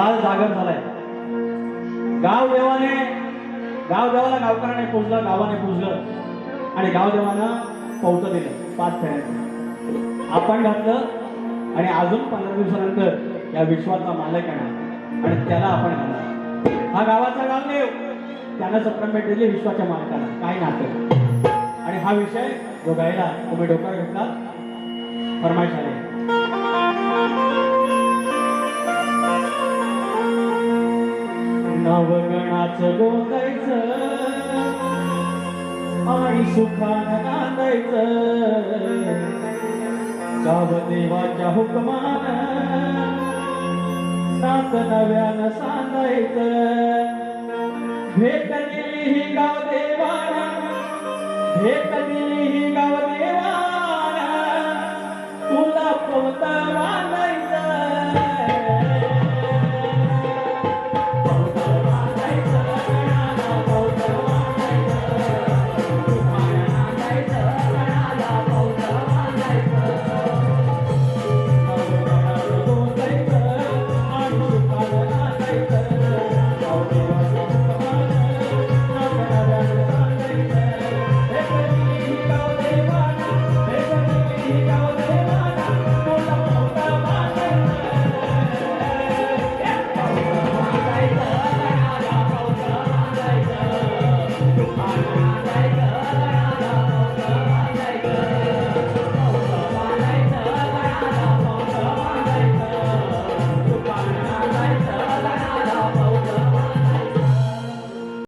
बाल जागर झालाय. गावदेवाला गावकऱ्याने पूजलं, गावाने पूजलं आणि गावदेवानं पौतं दिलं 5 फेऱ्याचं. आपण घातलं आणि अजून 15 दिवसानंतर या विश्वाचा मालक येणार आणि त्याला आपण घालणार. हा गावाचा गावदेव, त्यानं सप्रेमेट दिली विश्वाच्या मालकाला. काय नातं. आणि हा विषय जो गायला तुम्ही डोक्यावर घेतला, फरमाईश आली. नवगणाचं गोंदायचं आणि सुखानं नांदायचं, गावदेवाच्या हुकमानं नात नव्यानं सांगायचं. भेट दिली ही गावदेवानं, भेट